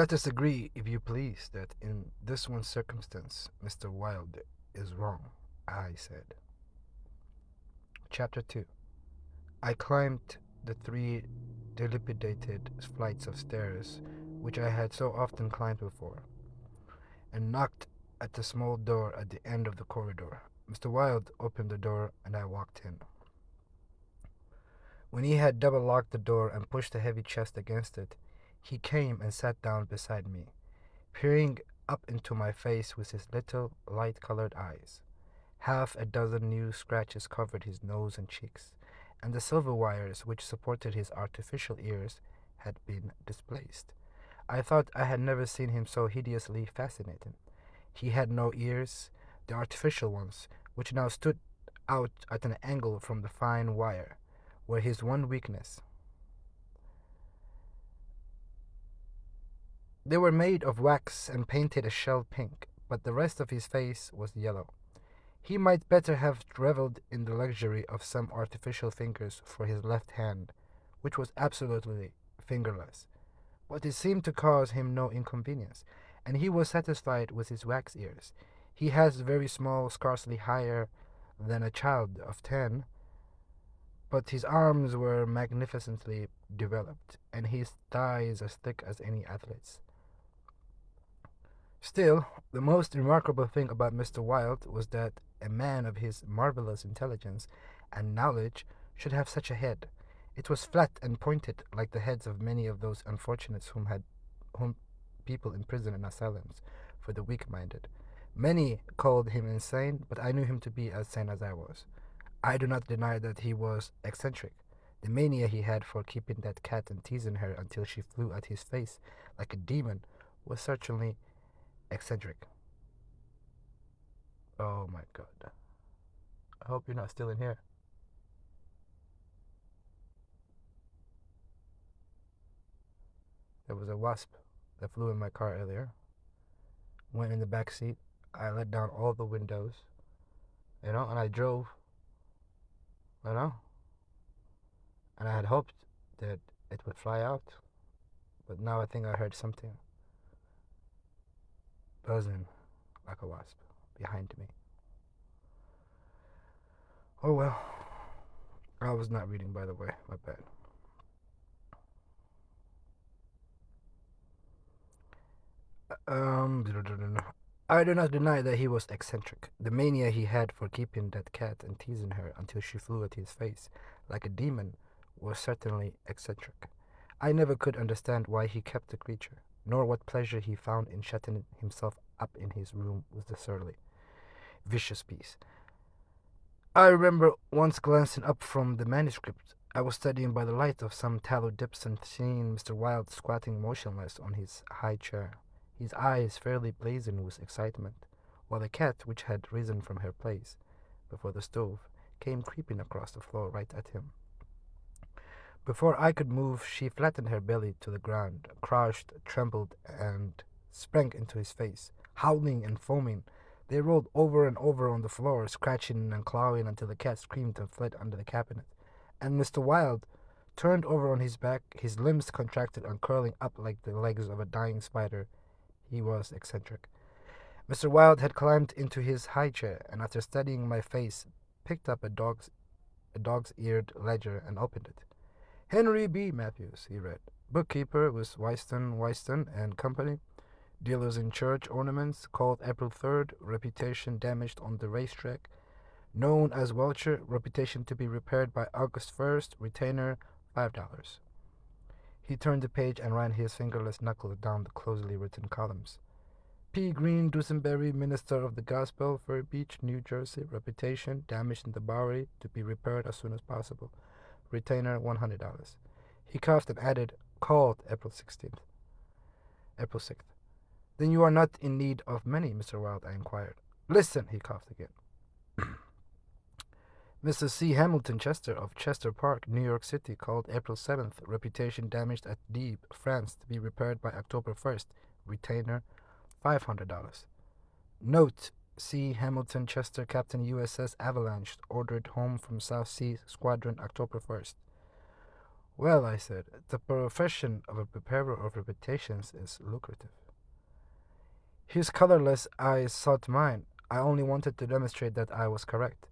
Let us agree, if you please, that in this one circumstance, Mr. Wilde is wrong, I said. Chapter 2. I climbed the three dilapidated flights of stairs which I had so often climbed before, and knocked at the small door at the end of the corridor. Mr. Wilde opened the door, and I walked in. When he had double locked the door and pushed a heavy chest against it, he came and sat down beside me, peering up into my face with his little light-colored eyes. Half a dozen new scratches covered his nose and cheeks, and the silver wires which supported his artificial ears had been displaced. I thought I had never seen him so hideously fascinating. He had no ears, the artificial ones, which now stood out at an angle from the fine wire, were his one weakness. They were made of wax and painted a shell pink, but the rest of his face was yellow. He might better have revelled in the luxury of some artificial fingers for his left hand, which was absolutely fingerless, but it seemed to cause him no inconvenience, and he was satisfied with his wax ears. He has very small, scarcely higher than a child of 10, but his arms were magnificently developed, and his thighs as thick as any athlete's. Still, the most remarkable thing about Mr. Wilde was that a man of his marvelous intelligence and knowledge should have such a head. It was flat and pointed, like the heads of many of those unfortunates whom people imprison in asylums for the weak-minded. Many called him insane, but I knew him to be as sane as I was. I do not deny that he was eccentric. The mania he had for keeping that cat and teasing her until she flew at his face like a demon was certainly eccentric. Oh my god. I hope you're not still in here. There was a wasp that flew in my car earlier. Went in the back seat. I let down all the windows, and I drove, you know, and I had hoped that it would fly out, but now I think I heard something buzzing like a wasp behind me. Oh well. I was not reading, by the way. My bad. Um, I do not deny that he was eccentric. The mania he had for keeping that cat and teasing her until she flew at his face like a demon was certainly eccentric. I never could understand why he kept the creature, nor what pleasure he found in shutting himself up in his room with the surly, vicious beast. I remember once glancing up from the manuscript I was studying by the light of some tallow dips and seeing Mr. Wilde squatting motionless on his high chair, his eyes fairly blazing with excitement, while the cat, which had risen from her place before the stove, came creeping across the floor right at him. Before I could move, she flattened her belly to the ground, crouched, trembled, and sprang into his face, howling and foaming. They rolled over and over on the floor, scratching and clawing until the cat screamed and fled under the cabinet. And Mr. Wilde turned over on his back, his limbs contracted and curling up like the legs of a dying spider. He was eccentric. Mr. Wilde had climbed into his high chair, and after studying my face, picked up a dog's-eared ledger and opened it. Henry B. Matthews, he read, bookkeeper with Wyston and Company, dealers in church ornaments, called April 3rd, reputation damaged on the racetrack, known as Welcher, reputation to be repaired by August 1st, retainer $5. He turned the page and ran his fingerless knuckles down the closely written columns. P. Green Dusenberry, minister of the gospel, Fur Beach, New Jersey, reputation damaged in the Bowery, to be repaired as soon as possible. Retainer $100. He coughed and added, called April 16th. April 6th. Then you are not in need of many, Mr. Wilde, I inquired. Listen, he coughed again. Mr. C. Hamilton Chester of Chester Park, New York City, called April 7th, reputation damaged at Dieppe, France, to be repaired by October 1st. Retainer $500. Note, C. Hamilton Chester, Captain USS Avalanche, ordered home from South Sea Squadron October 1st. Well, I said, the profession of a preparer of reputations is lucrative. His colorless eyes sought mine. I only wanted to demonstrate that I was correct.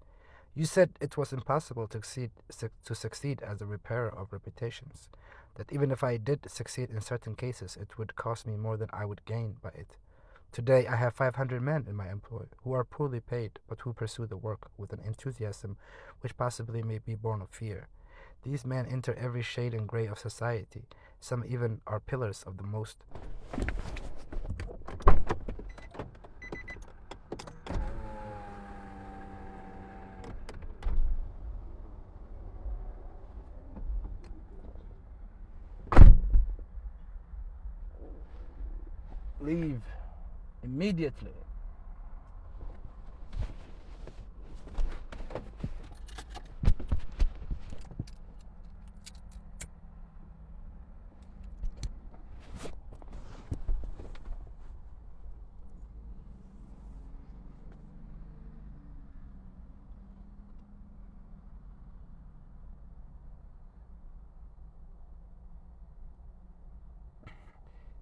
You said it was impossible to succeed as a repairer of reputations. That even if I did succeed in certain cases, it would cost me more than I would gain by it. Today, I have 500 men in my employ who are poorly paid but who pursue the work with an enthusiasm which possibly may be born of fear. These men enter every shade and gray of society. Some even are pillars of the most. Leave immediately.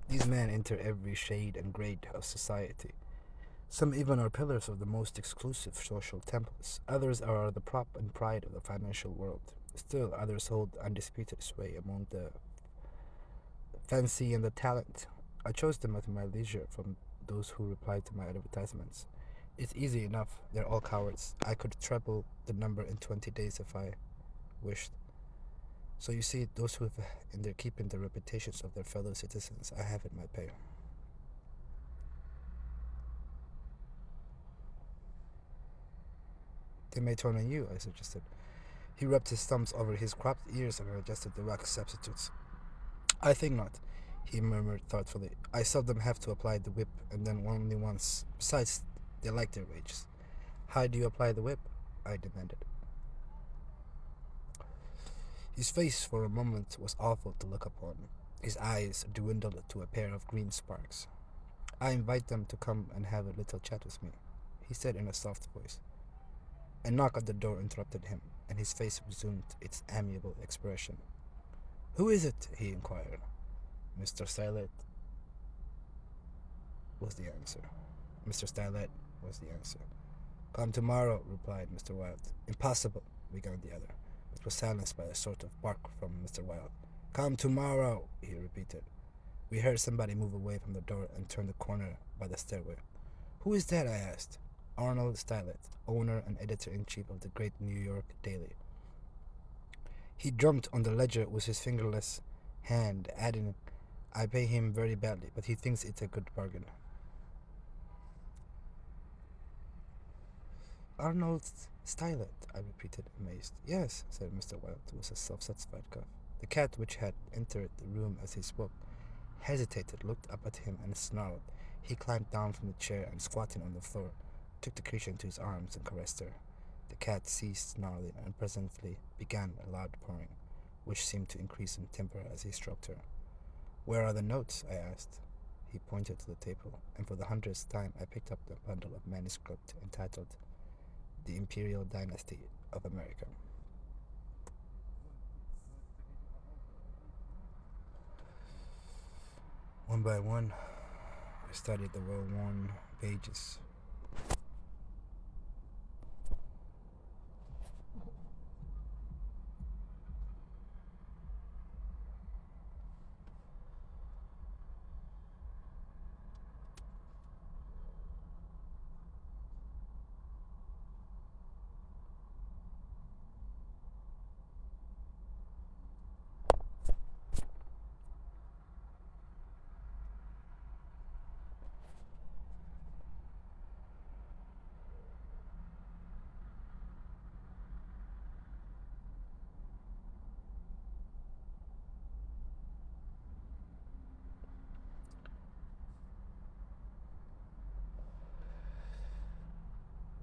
These men enter every shade and grade of society. Some even are pillars of the most exclusive social temples. Others are the prop and pride of the financial world. Still, others hold undisputed sway among the fancy and the talent. I chose them at my leisure from those who replied to my advertisements. It's easy enough. They're all cowards. I could treble the number in 20 days if I wished. So you see, those who have in their keeping the reputations of their fellow citizens, I have in my pay. They may turn on you, I suggested. He rubbed his thumbs over his cropped ears and adjusted the wax substitutes. I think not, he murmured thoughtfully. I seldom have to apply the whip, and then only once. Besides, they like their wages. How do you apply the whip? I demanded. His face for a moment was awful to look upon. His eyes dwindled to a pair of green sparks. I invite them to come and have a little chat with me, he said in a soft voice. A knock at the door interrupted him, and his face resumed its amiable expression. Who is it? He inquired. Mr. Stylet was the answer. Mr. Stylet was the answer. Come tomorrow, replied Mr. Wilde. Impossible, began the other, but was silenced by a sort of bark from Mr. Wilde. Come tomorrow, he repeated. We heard somebody move away from the door and turn the corner by the stairway. Who is that? I asked. Arnold Stylet, owner and editor-in-chief of the great New York Daily. He drummed on the ledger with his fingerless hand, adding, I pay him very badly, but he thinks it's a good bargain. Arnold Stylet, I repeated, amazed. Yes, said Mr. Wilde with a self-satisfied cough. The cat, which had entered the room as he spoke, hesitated, looked up at him, and snarled. He climbed down from the chair and, squatting on the floor, took the creature into his arms and caressed her. The cat ceased snarling and presently began a loud purring, which seemed to increase in temper as he stroked her. Where are the notes? I asked. He pointed to the table, and for the 100th time I picked up the bundle of manuscript entitled The Imperial Dynasty of America. One by one, I studied the well-worn pages.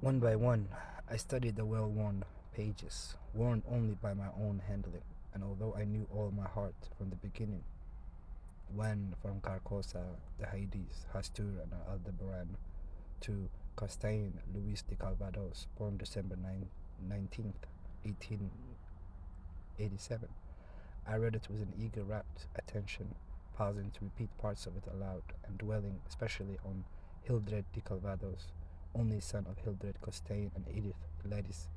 One by one, I studied the well-worn pages, worn only by my own handling, and although I knew all my heart from the beginning, when from Carcosa, the Hades, Hastur, and Aldebaran, to Costain, Luis de Calvados, born December 19th, 1887, I read it with an eager, rapt attention, pausing to repeat parts of it aloud, and dwelling especially on Hildred de Calvados, only son of Hildred Costain and Edith Gladys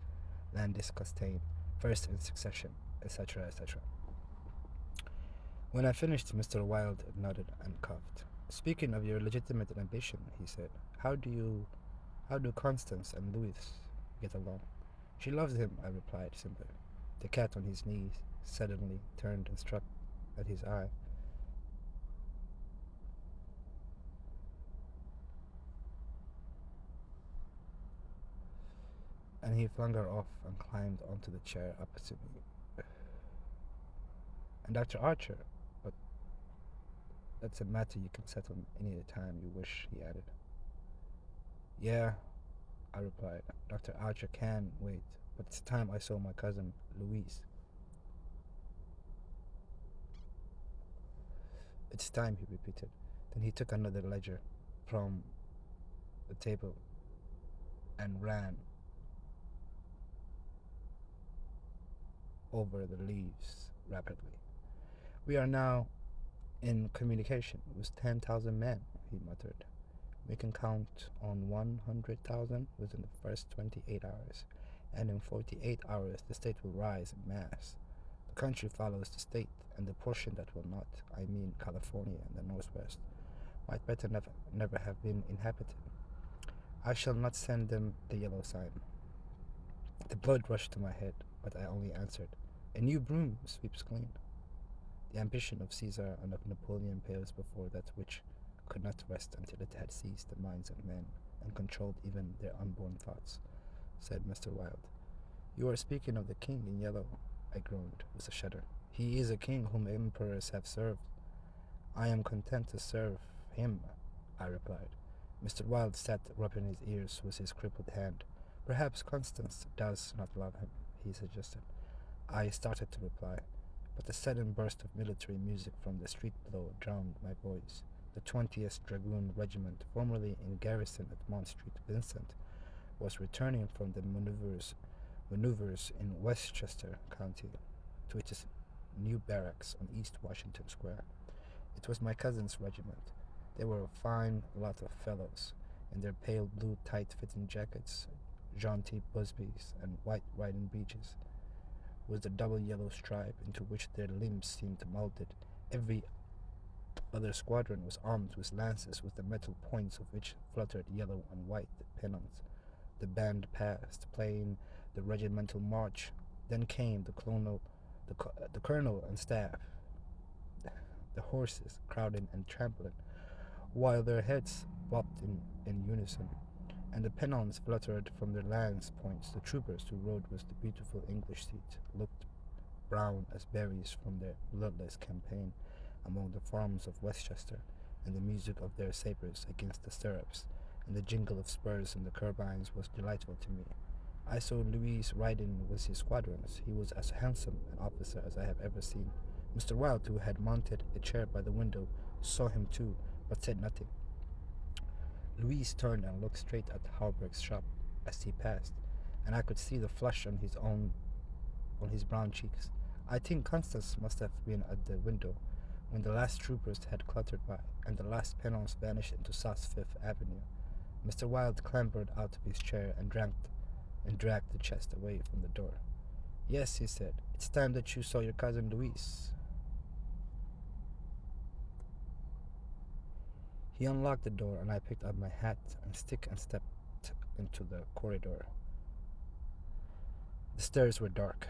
Landis Costain, first in succession, etc., etc. When I finished, Mr. Wilde nodded and coughed. Speaking of your legitimate ambition, he said, how do Constance and Louis get along? She loves him, I replied simply. The cat on his knees suddenly turned and struck at his eye. And he flung her off and climbed onto the chair opposite me. And Dr. Archer, but that's a matter you can settle any time you wish, he added. Yeah, I replied. Dr. Archer can wait, but it's time I saw my cousin, Louise. It's time, he repeated. Then he took another ledger from the table and ran over the leaves rapidly. We are now in communication with 10,000 men, he muttered. We can count on 100,000 within the first 28 hours, and in 48 hours the state will rise in mass. The country follows the state, and the portion that will not, I mean California and the Northwest, might better never have been inhabited. I shall not send them the yellow sign. The blood rushed to my head, but I only answered, a new broom sweeps clean. The ambition of Caesar and of Napoleon pales before that which could not rest until it had seized the minds of men and controlled even their unborn thoughts, said Mr. Wilde. You are speaking of the king in yellow, I groaned with a shudder. He is a king whom emperors have served. I am content to serve him, I replied. Mr. Wilde sat rubbing his ears with his crippled hand. Perhaps Constance does not love him, he suggested. I started to reply, but a sudden burst of military music from the street below drowned my voice. The 20th Dragoon Regiment, formerly in garrison at Mont Street, Vincent, was returning from the maneuvers in Westchester County to its new barracks on East Washington Square. It was my cousin's regiment. They were a fine lot of fellows, in their pale blue tight-fitting jackets, jaunty busbies, and white riding breeches, with the double yellow stripe into which their limbs seemed molded. Every other squadron was armed with lances with the metal points of which fluttered yellow and white pennons. The band passed, playing the regimental march. Then came the colonel and staff, the horses crowding and trampling, while their heads bobbed in unison, and the pennons fluttered from their lance points. The troopers who rode with the beautiful English seat looked brown as berries from their bloodless campaign among the farms of Westchester, and the music of their sabres against the stirrups, and the jingle of spurs in the carbines was delightful to me. I saw Louis riding with his squadrons. He was as handsome an officer as I have ever seen. Mr. Wilde, who had mounted a chair by the window, saw him too, but said nothing. Louis turned and looked straight at Hauberg's shop as he passed, and I could see the flush on his brown cheeks. I think Constance must have been at the window when the last troopers had cluttered by, and the last pennons vanished into South Fifth Avenue. Mr. Wilde clambered out of his chair and dragged the chest away from the door. Yes, he said, it's time that you saw your cousin Louise. He unlocked the door, and I picked up my hat and stick and stepped into the corridor. The stairs were dark.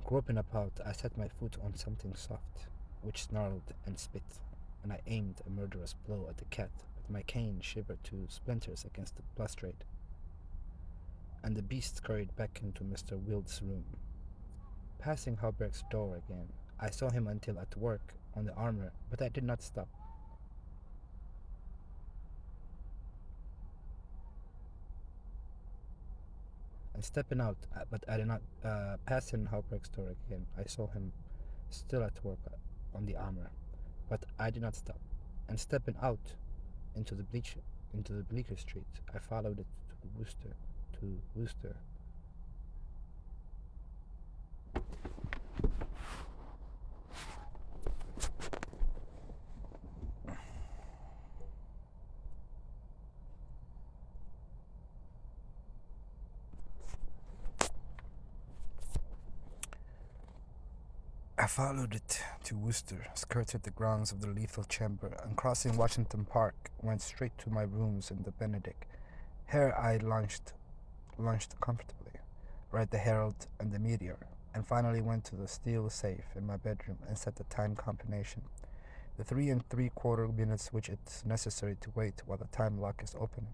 Groping about, I set my foot on something soft, which snarled and spit, and I aimed a murderous blow at the cat, but my cane shivered to splinters against the balustrade, and the beast scurried back into Mr. Wilde's room. Passing Hauberg's door again, I saw him until at work on the armor, but I did not stop. And stepping out, but I did not passing Hauberg's door again. I saw him still at work on the armor, but I did not stop. And stepping out into the Bleecker Street, I followed it to Worcester. I followed it to Worcester, skirted the grounds of the Lethal Chamber, and crossing Washington Park, went straight to my rooms in the Benedict. Here I lunched comfortably, read the Herald and the Meteor, and finally went to the steel safe in my bedroom and set the time combination. The 3 3/4 minutes which it's necessary to wait while the time lock is open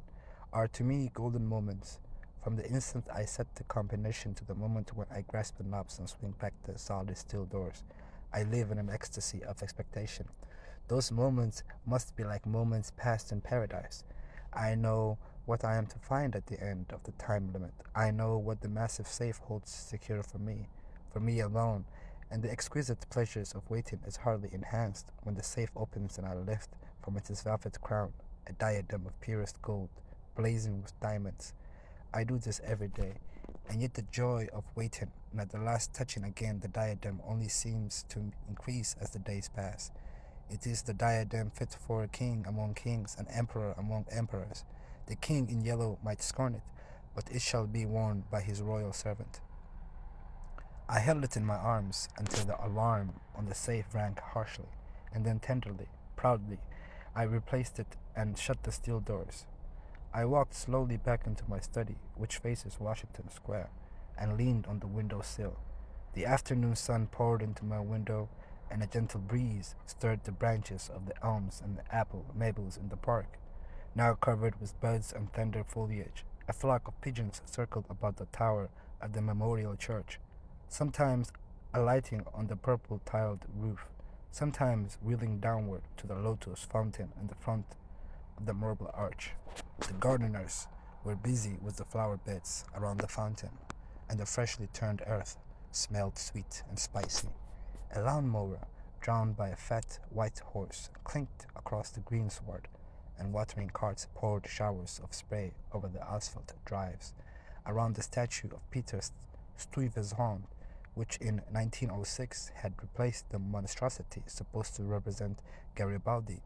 are to me golden moments. From the instant I set the combination to the moment when I grasp the knobs and swing back the solid steel doors, I live in an ecstasy of expectation. Those moments must be like moments passed in paradise. I know what I am to find at the end of the time limit. I know what the massive safe holds secure for me alone, and the exquisite pleasures of waiting is hardly enhanced when the safe opens and I lift from its velvet crown a diadem of purest gold, blazing with diamonds. I do this every day, and yet the joy of waiting and at the last touching again the diadem only seems to increase as the days pass. It is the diadem fit for a king among kings, an emperor among emperors. The king in yellow might scorn it, but it shall be worn by his royal servant. I held it in my arms until the alarm on the safe rang harshly, and then tenderly, proudly, I replaced it and shut the steel doors. I walked slowly back into my study, which faces Washington Square, and leaned on the window sill. The afternoon sun poured into my window, and a gentle breeze stirred the branches of the elms and the apple maples in the park, now covered with buds and tender foliage. A flock of pigeons circled about the tower of the memorial church, sometimes alighting on the purple tiled roof, sometimes wheeling downward to the lotus fountain in the front of the marble arch. The gardeners were busy with the flower beds around the fountain, and the freshly turned earth smelled sweet and spicy. A lawnmower, drawn by a fat white horse, clinked across the greensward, and watering carts poured showers of spray over the asphalt drives. Around the statue of Peter Stuyvesant, which in 1906 had replaced the monstrosity supposed to represent Garibaldi,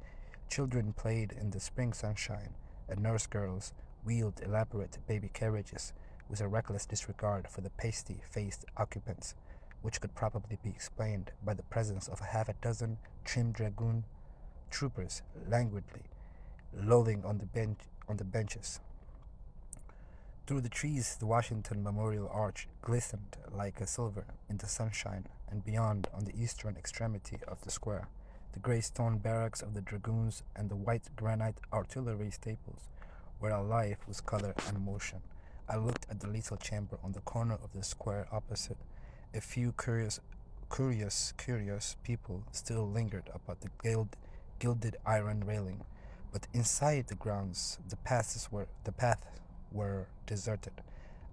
children played in the spring sunshine, and nurse girls wheeled elaborate baby carriages with a reckless disregard for the pasty-faced occupants, which could probably be explained by the presence of half a dozen trim dragoon troopers languidly lolling on the benches. Through the trees, the Washington Memorial Arch glistened like a silver in the sunshine, and beyond, on the eastern extremity of the square, the gray stone barracks of the dragoons and the white granite artillery stables were alive with color and motion. I looked at the lethal chamber on the corner of the square opposite. A few curious people still lingered about the gilded iron railing, but inside the grounds, the paths were deserted.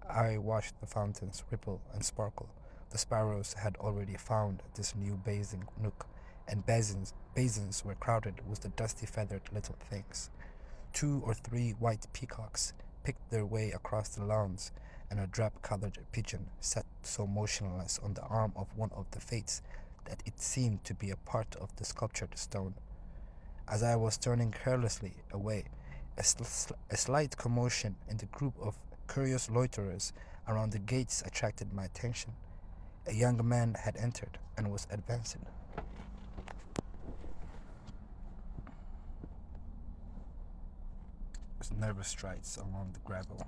I watched the fountains ripple and sparkle. The sparrows had already found this new bathing nook, and basins were crowded with the dusty feathered little things. 2 or 3 white peacocks picked their way across the lawns, and a drab-colored pigeon sat so motionless on the arm of one of the Fates that it seemed to be a part of the sculptured stone. As I was turning carelessly away, a slight commotion in the group of curious loiterers around the gates attracted my attention. A young man had entered and was advancing. With nervous strides along the gravel.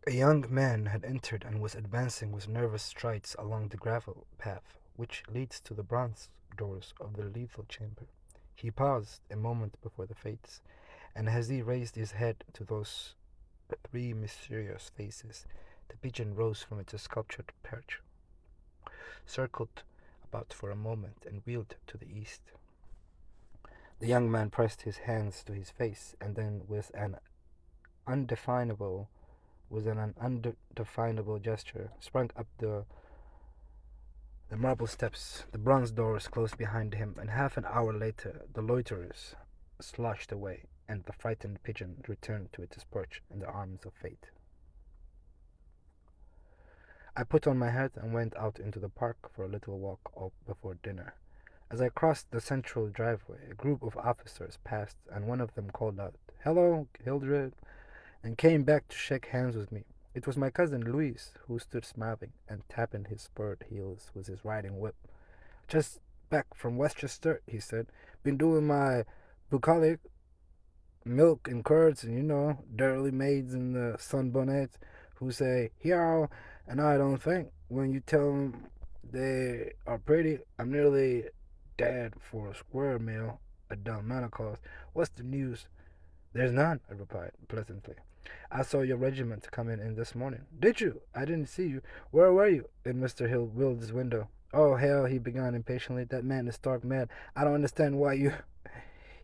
A young man had entered and was advancing with nervous strides along the gravel path which leads to the bronze doors of the lethal chamber. He paused a moment before the Fates, and as he raised his head to those 3 mysterious faces, the pigeon rose from its sculptured perch. circled about for a moment, and wheeled to the east. The young man pressed his hands to his face, and then, undefinable, with an undefinable gesture, sprang up the marble steps. The bronze doors closed behind him, and half an hour later the loiterers sloshed away, and the frightened pigeon returned to its perch in the arms of fate. I put on my hat and went out into the park for a little walk before dinner. As I crossed the central driveway, a group of officers passed, and one of them called out, "Hello, Hildred," and came back to shake hands with me. It was my cousin Luis, who stood smiling and tapping his spurred heels with his riding whip. "Just back from Westchester," he said. "Been doing my bucolic, milk and curds, and dirty maids in the sunbonnets who say 'Here,' and I don't think when you tell 'em they are pretty. I'm nearly dead for a square meal at Delmonico's. What's the news?" "There's none," I replied pleasantly. "I saw your regiment coming in this morning." "Did you? I didn't see you. Where were you?" "In Mr. Wilde's window." "Oh, hell," he began impatiently. "That man is stark mad. I don't understand why you—"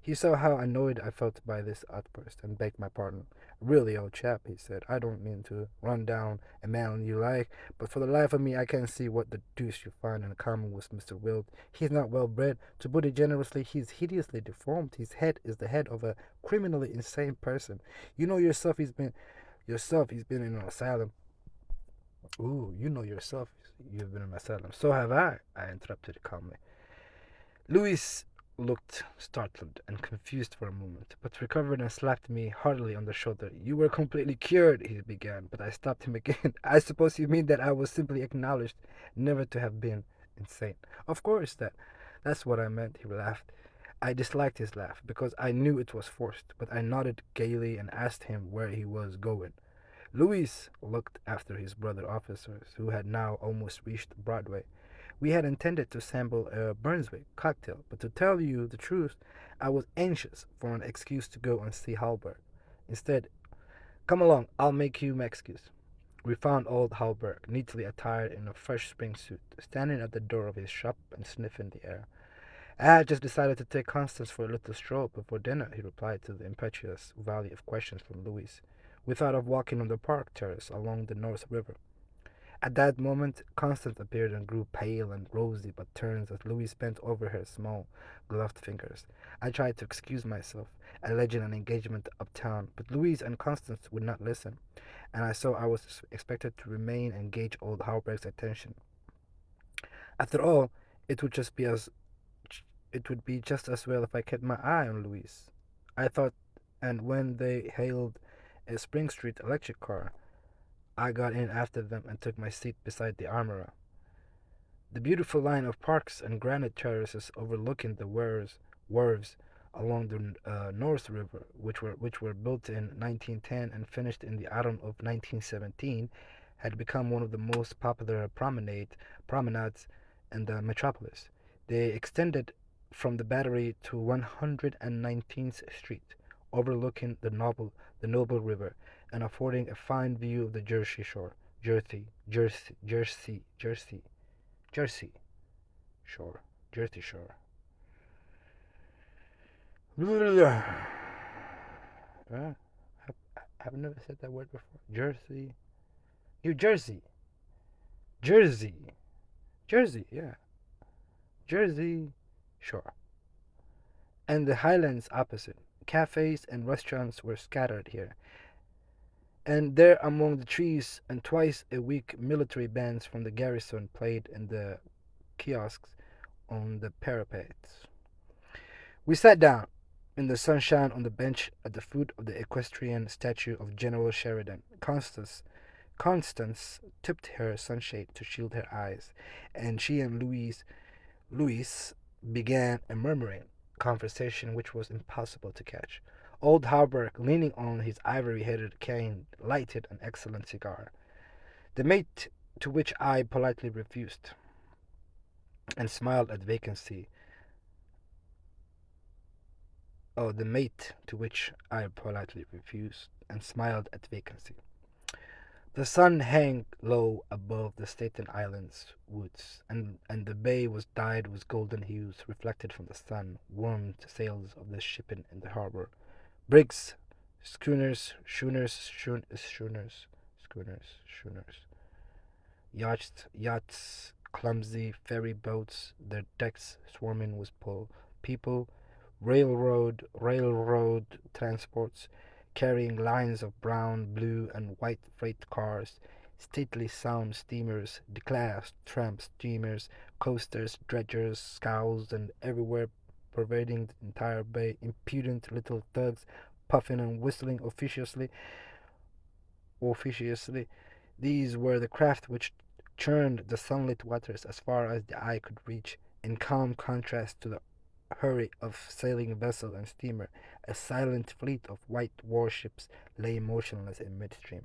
He saw how annoyed I felt by this outburst, and begged my pardon. "Really, old chap," he said, "I don't mean to run down a man you like, but for the life of me I can't see what the deuce you find in common with Mr. Wilde. He's not well bred. To put it generously, he's hideously deformed. His head is the head of a criminally insane person. You know yourself he's been in an asylum." "Ooh, you know yourself you've been in an asylum." "So have I interrupted calmly. Louis looked startled and confused for a moment, but recovered and slapped me heartily on the shoulder. "You were completely cured," he began, but I stopped him again. "I suppose you mean that I was simply acknowledged never to have been insane." "Of course, that's what I meant," he laughed. I disliked his laugh, because I knew it was forced, but I nodded gaily and asked him where he was going. Louis looked after his brother officers, who had now almost reached Broadway. We had intended to sample a Brunswick cocktail, but to tell you the truth, I was anxious for an excuse to go and see Hallberg. Instead, "Come along, I'll make you my excuse." We found old Hallberg, neatly attired in a fresh spring suit, standing at the door of his shop and sniffing the air. "I had just decided to take Constance for a little stroll before dinner," he replied to the impetuous volley of questions from Louise. "We thought of walking on the park terrace along the North River." At that moment Constance appeared and grew pale and rosy but turned as Louise bent over her small, gloved fingers. I tried to excuse myself, alleging an engagement uptown, but Louise and Constance would not listen, and I saw I was expected to remain and gauge old Howberg's attention. After all, it would just be as it would be just as well if I kept my eye on Louise, I thought, and when they hailed a Spring Street electric car, I got in after them and took my seat beside the armorer. The beautiful line of parks and granite terraces overlooking the wharves along the North River, which were built in 1910 and finished in the autumn of 1917, had become one of the most popular promenades in the metropolis. They extended from the Battery to 119th Street, overlooking the noble river, and affording a fine view of the Jersey Shore, Jersey Shore, Jersey Shore. Uh, have never said that word before. New Jersey, Jersey, Jersey, yeah, Jersey Shore, and the highlands opposite. Cafes and restaurants were scattered here and there among the trees, and twice a week military bands from the garrison played in the kiosks on the parapets. We sat down in the sunshine on the bench at the foot of the equestrian statue of General Sheridan. Constance tipped her sunshade to shield her eyes, and she and Louis began a murmuring conversation which was impossible to catch. Old Hauberk, leaning on his ivory-headed cane, lighted an excellent cigar, the mate to which I politely refused, and smiled at vacancy. Oh, the mate to which I politely refused, and smiled at vacancy. The sun hung low above the Staten Islands woods, and the bay was dyed with golden hues reflected from the sun warmed sails of the shipping in the harbor. Brigs, schooners, yachts, clumsy ferry boats, their decks swarming with people, railroad transports carrying lines of brown, blue, and white freight cars, stately sound steamers, declassed tramp steamers, coasters, dredgers, scows, and everywhere pervading the entire bay, impudent little thugs puffing and whistling officiously. These were the craft which churned the sunlit waters as far as the eye could reach, in calm contrast to the hurry of sailing vessel and steamer. A silent fleet of white warships lay motionless in midstream.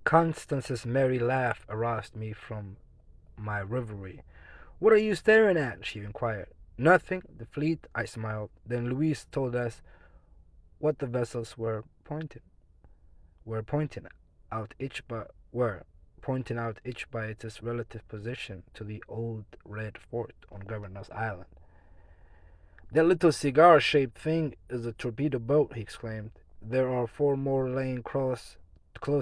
Constance's merry laugh aroused me from my reverie. "What are you staring at?" she inquired. "Nothing. The fleet," I smiled. Then Louise told us what the vessels were pointing out each by were pointing out each by its relative position to the old red fort on Governor's Island. "That little cigar-shaped thing is a torpedo boat," he exclaimed. "There are four more laying close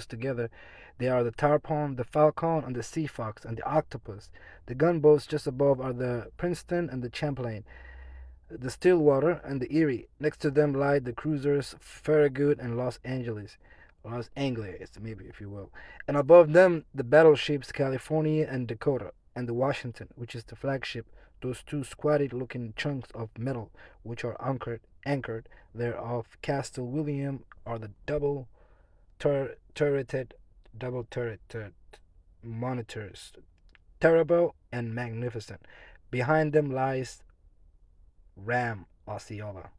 together. They are the Tarpon, the Falcon, and the Sea Fox, and the Octopus. The gunboats just above are the Princeton and the Champlain, the Stillwater, and the Erie. Next to them lie the cruisers Farragut and Los Angeles, maybe if you will. And above them the battleships California and Dakota, and the Washington, which is the flagship. Those two squatty-looking chunks of metal, which are anchored there off Castle William, are the turreted, double turreted monitors, terrible and magnificent. Behind them lies Ram Osceola.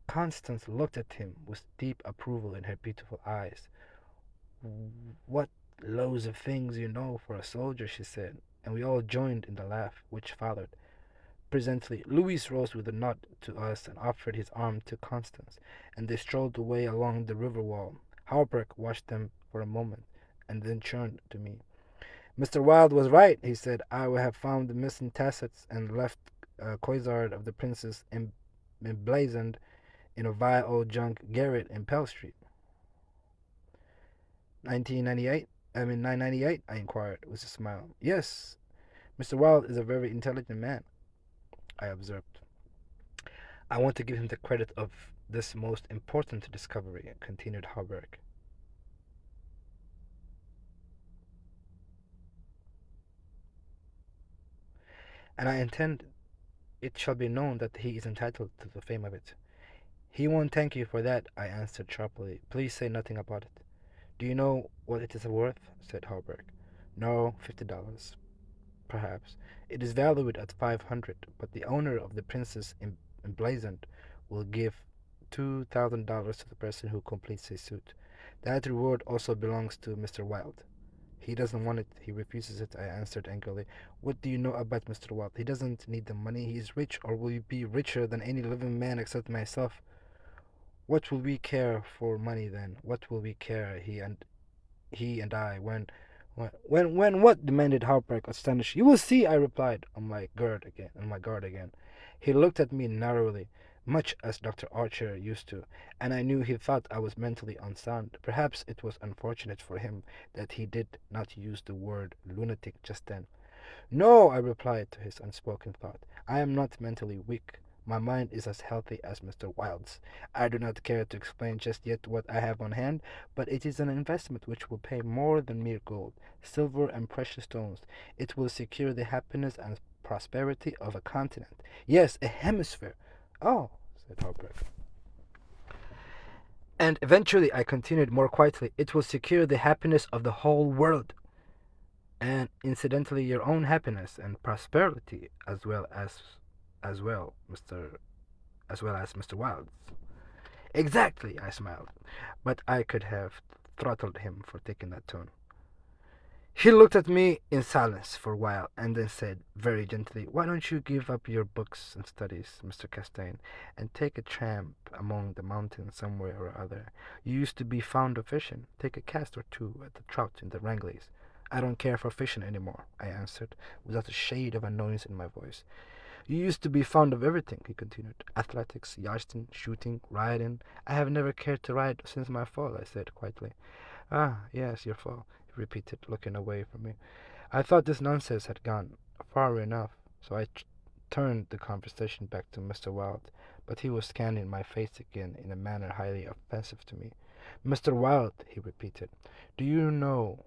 Constance looked at him with deep approval in her beautiful eyes. "What loads of things you know for a soldier," she said, and we all joined in the laugh which followed. Presently Louis rose with a nod to us and offered his arm to Constance, and they strolled away along the river wall. Halbert watched them for a moment, and then turned to me. "Mr. Wilde was right," he said. "I have found the missing tassets and left Coizard of the Princess emblazoned in a vile old junk garret in Pell Street." 1998? 998? I inquired with a smile. "Yes, Mr. Wilde is a very intelligent man," I observed. "I want to give him the credit of this most important discovery," continued Halberg. "And I intend it shall be known that he is entitled to the fame of it." "He won't thank you for that," I answered sharply. "Please say nothing about it." "Do you know what it is worth?" said Halberg. "No, $50, perhaps. It is valued at 500, but the owner of the Princess emblazoned will give $2,000 to the person who completes his suit. That reward also belongs to Mr. Wilde." "He doesn't want it. He refuses it," I answered angrily. "What do you know about Mr. Wilde? He doesn't need the money. He is rich, or will be richer than any living man except myself. What will we care for money then? What will we care, he and I, when what?" demanded Halbrecht, astonished. "You will see," I replied, on my guard again. He looked at me narrowly, much as Dr. Archer used to, and I knew he thought I was mentally unsound. Perhaps it was unfortunate for him that he did not use the word lunatic just then. "No," I replied to his unspoken thought. "I am not mentally weak. My mind is as healthy as Mr. Wilde's. I do not care to explain just yet what I have on hand, but it is an investment which will pay more than mere gold, silver, and precious stones. It will secure the happiness and prosperity of a continent. Yes, a hemisphere." "Oh," said Halbert. "And eventually," I continued more quietly, "it will secure the happiness of the whole world, and incidentally your own happiness and prosperity as well, Mr. Wilde's." "Exactly," I smiled, but I could have throttled him for taking that tone. He looked at me in silence for a while, and then said very gently, "Why don't you give up your books and studies, Mr. Castaigne, and take a tramp among the mountains somewhere or other? You used to be fond of fishing. Take a cast or two at the trout in the Ranglies." "I don't care for fishing any more," I answered, without a shade of annoyance in my voice. "You used to be fond of everything," he continued. "Athletics, yachting, shooting, riding." "I have never cared to ride since my fall," I said quietly. "Ah, yes, your fall," he repeated, looking away from me. I thought this nonsense had gone far enough, so I turned the conversation back to Mr. Wilde, but he was scanning my face again in a manner highly offensive to me. "Mr. Wilde," he repeated, "do you know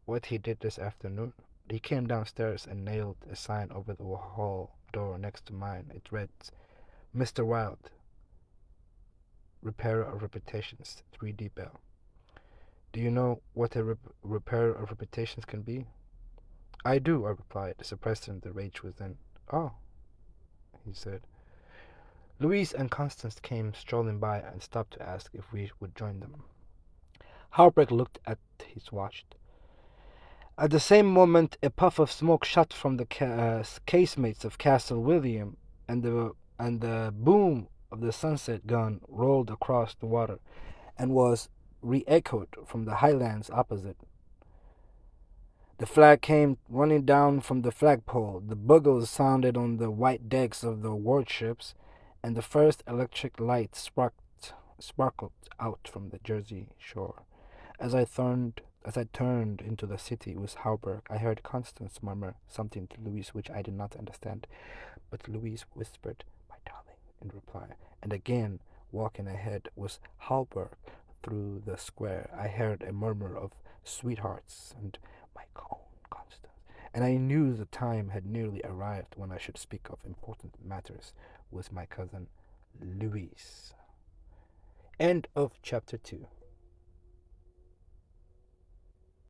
what he did this afternoon?" He came downstairs and nailed a sign over the hall door next to mine. It read, "Mr. Wilde, Repairer of Reputations, 3D Bell." "Do you know what a repairer of reputations can be?" "I do," I replied, suppressing the rage within. "Oh," he said. Louise and Constance came strolling by and stopped to ask if we would join them. Halbert looked at his watch. At the same moment, a puff of smoke shot from the casemates of Castle William, and the boom of the sunset gun rolled across the water, and was re-echoed from the highlands opposite. The flag came running down from the flagpole, the bugles sounded on the white decks of the warships, and the first electric light sparkled out from the Jersey shore. As I turned into the city with Hauberg, I heard Constance murmur something to Louise which I did not understand, but Louise whispered, "My darling," in reply, and again, walking ahead with Hauberg through the square, I heard a murmur of sweethearts and "my own Constance," and I knew the time had nearly arrived when I should speak of important matters with my cousin Louise. End of chapter 2.